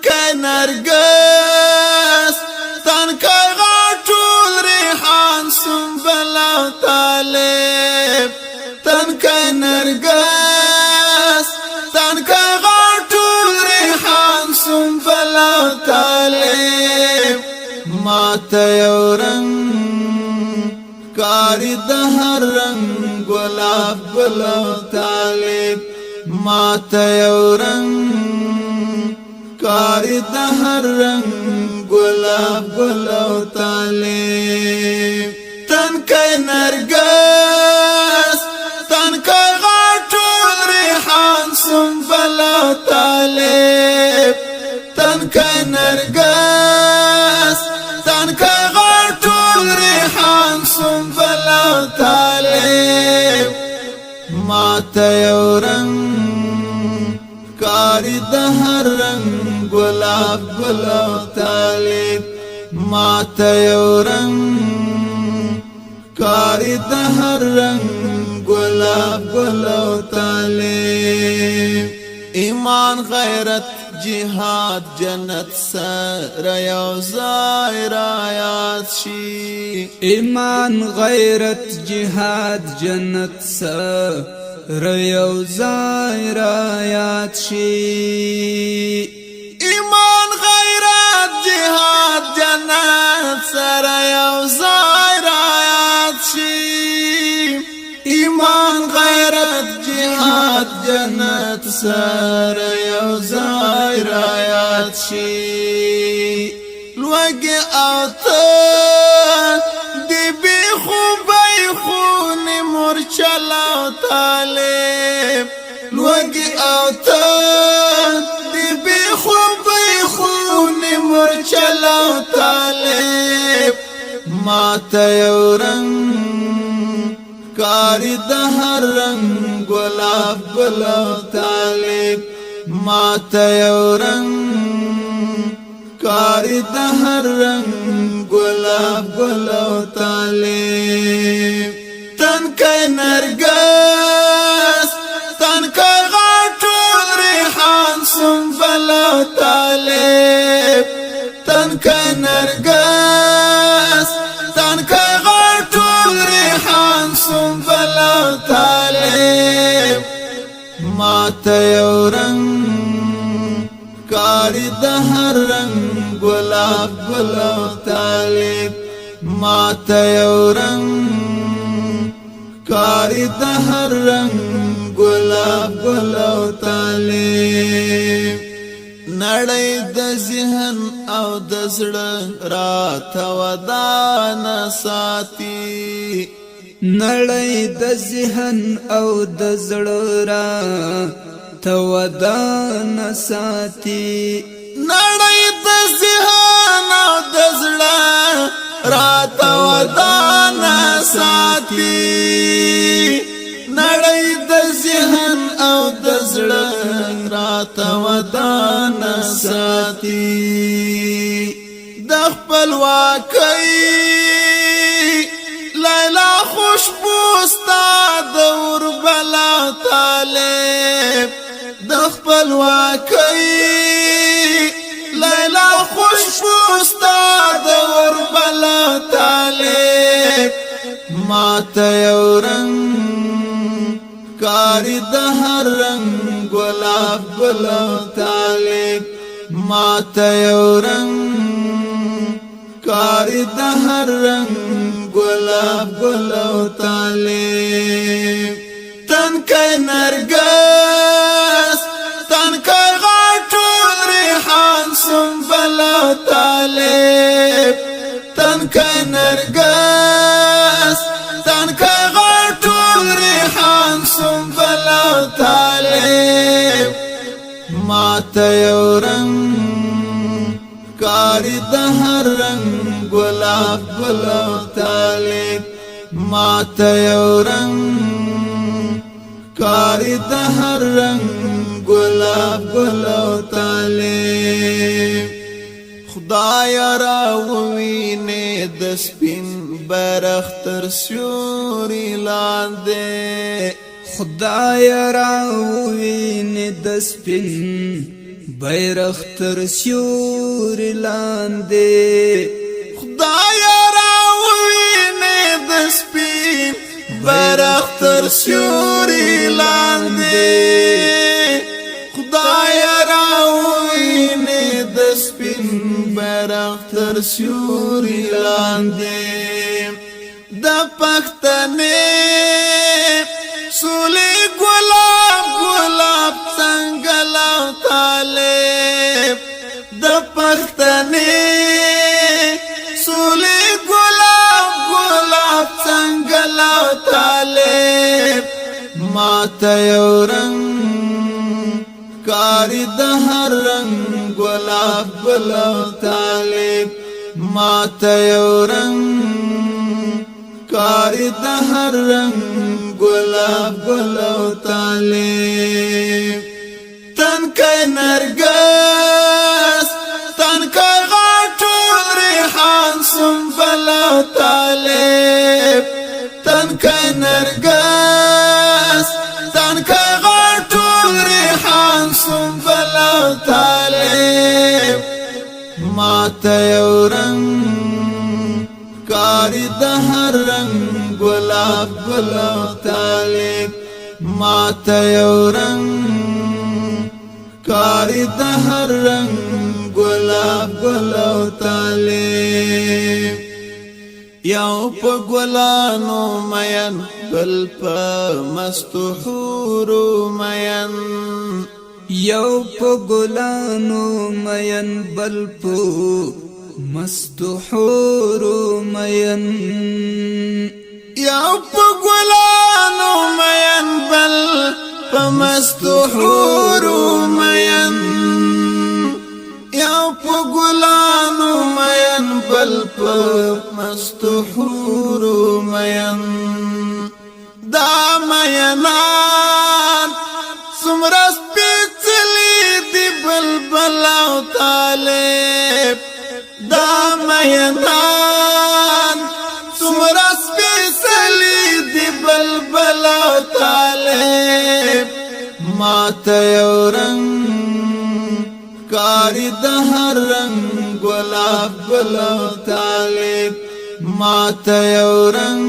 تنکی نرگس تنکی غاټول ریحان سنبل او طالب تنکی نرگس تنکی غاټول ریحان سنبل او طالب ما ته یو رنگ کاری د هر رنگ گلاب گل او طالب ما ته یو رنگ کاری د هر رنگ گلاب گل او طالب تنکی نرگس تنکی غاټول ریحان سنبل او طالب تنکی نرگس تنکی غاټول ریحان سنبل او طالب ما ته یو رنگ کاری د هر رنگ گلاب گل او طالب ما ته یو رنگ کاری د هر رنگ گلاب گل او طالب ایمان غیرت جهاد جنت سره یو ځای رایاد شي ایمان غیرت جهاد جنت سره یو ځای رایاد شي ایمان غیرت جهاد جنت سره یو ځای رایاد شي ایمان غیرت جهاد جنت سره یو ځای رایاد شي لوګي او ته دی بی خوبای خون مرچل او طالب لوګي او ته دی بی خوبای خون مرچل او طالب ما ته یو رنگ کاری د هر رنگ گلاب گل او طالب ما ته یو رنگ کاری د هر رنگ گلاب گل او طالب تنکی نرگس تنکی غاټول ریحان سنبل او طالب تنکی نرگس تنکی غاټول ریحان سنبل او طالب ما ته یو رنگ کاری د هر رنگ گلاب گل او طالب ما ته یو رنگ کاری د هر رنگ گلاب گل او طالب نړۍ د ذهن او د زړه راته ودانه ساتي نړۍ د ذهن او د زړه راته ودانه ساتي نړۍ د ذهن او د زړه راته ودانه ساتي نړۍ د ذهن او د زړه راته ودانه ساتي د خپلواکۍ لیلا خوشبو ستا د وربلا طالب د خپلواکۍ لیلا خوشبو ستا د وربلا طالب ما ته یو رنگ کاری د هر رنگ گلاب گل او طالب ما ته یو رنگ کاری د هر رنگ گلاب گل او طالب تنکی نرگس تنکی غاټول ریحان سنبل او طالب تنکی نرگس تنکی غاټول ریحان سنبل او طالب ما ته یو رنگ کاری د هر رنگ گلاب گل او طالب ما ته یو رنگ کاری د هر رنگ گلاب گل او طالب خدای راوینه د سپین برختر سیوري لاندې خدای راوینه د سپین بیرغ تر سیوري لاندې خدای راوینې د سپین بیرغ تر سیوري لاندې خدای راوینې د سپین بیرغ تر سیوري لاندې د پښتنې سولې ګلاب ګلاب څنګه لا طالب د پښتنې سولې ګلاب ګلاب څنګه لا طالب ماته یو رنگ کاری د هر رنگ ګلاب ګلاب طالب ماته یو رنگ کاری د هر رنگ گلاب گلاب طالب تنکای نرگس تنکای غاٹول ریحان سنبلا طالب تنکای نرگس تنکای غاٹول ریحان سنبلا طالب ماتا یو رنگ کاری د هر رنگ گلاب گلاب طالب ماته یو رنگ کاری د هر رنگ گلاب گلاب طالب یو په ګلانو مین بل په مستو حورو مین یو په ګلانو مین بل په مستو حورو مین یو په ګلانو مین بل په مستو حورو مین یو په ګلانو مین بل په مستو حورو مین دا مینان څومره سپېڅلي دي بلبل او طالب دا مینان څومره سپېڅلي دي بلبل او طالب ماته یو رنگ کاری د هر رنگ گلاب گلاب طالب ماته یو رنگ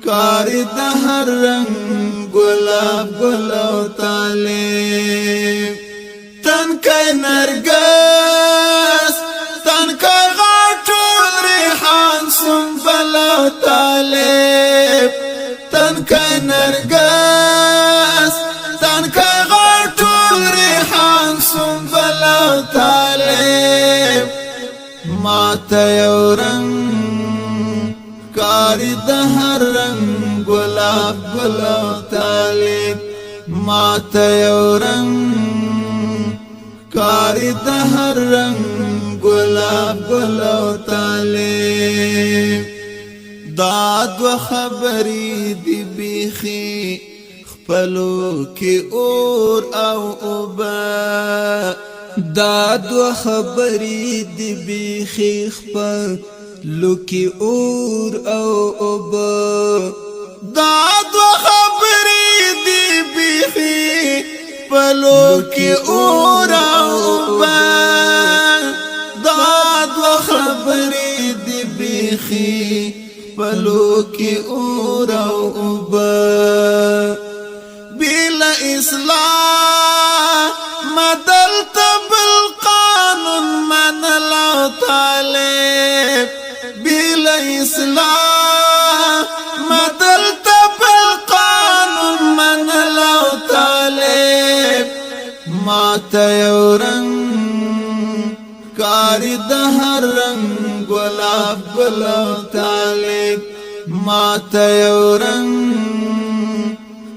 کاری د هر رنگ گلاب گلاب طالب تنکای نرگس تنکای غاٹول ریحان سنبلا طالب تنکای نرگس تنکای غاٹول ریحان سنبلا طالب ماته یو رنگ کاری د هر رنگ گلاب گلاب طالب ماته یو رنگ کاری د هر رنگ گلاب گلاب طالب داد و خبری دی بیخی خپلو کی اور او اوبا داد و خبری دی بیخی خپلو کی اور او اوبا داد و خبری دی بیخی خپلو کی اور او اوبا داد و خبری دی بیخی خپلو کی اور او اوبا بلا اصلاح مدلت بالقانون من لا طالب بلا اصلاح مدلت بالقانون من لا طالب ماته یو رنگ کاری د هر رنگ گلاب گلاب طالب ماته یو رنگ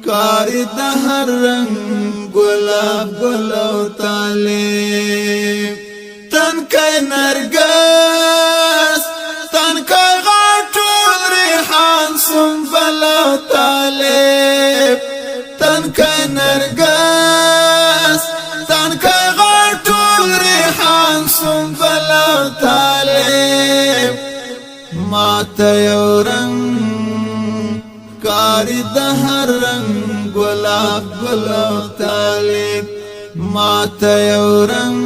کاری د هر رنگ گلاب گلاب طالب تنکای نرگس تنکای غاٹول ریحان سنبلا طالب تنکای نرگس تنکای غاٹول ریحان سنبلا طالب ماته یو رنگ کاری د هر رنگ گلاب گلاب طالب ما ته یو رنگ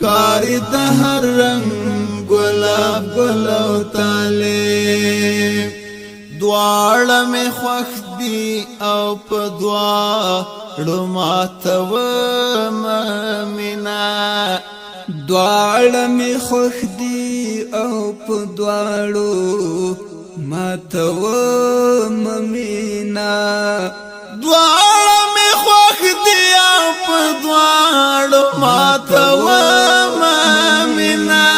کاری د هر رنگ گلاب گلو تالی دواړه می خوښ دي او په دواړو ما ته ومنه دواړه می خوښ دي او په دواړو ما ته ومنه دواړه می خوښ دي او په دواړو ما ته ومنه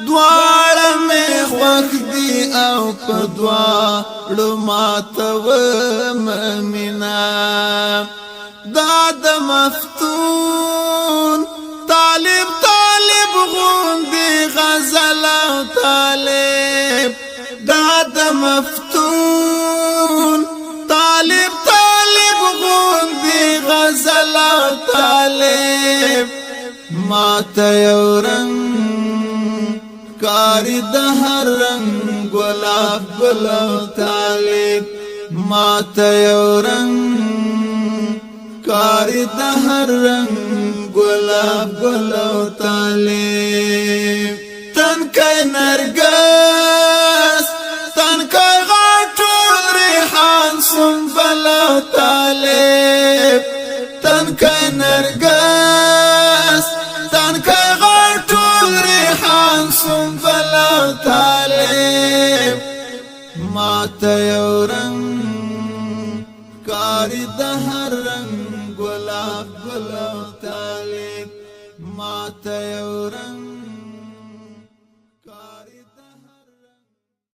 دواړه می خوښ دي او په دواړو ما ته ومنه دا د مفتون طالب غوندي غزل او طالب دا د مفتون طالب غوندي غزل او طالب ما ته یو رنگ کاری د هر رنگ گلاب گلو طالب ما ته یو رنگ کاری د هر رنگ گلاب گلو طالب تنکای نرگس تنکای غاټول ریحان سنبل او طالب تنکای نرگس تنکای غاټول ریحان سنبل او طالب ما ته یو رنگ کاری د هر رنگ گلاب گلو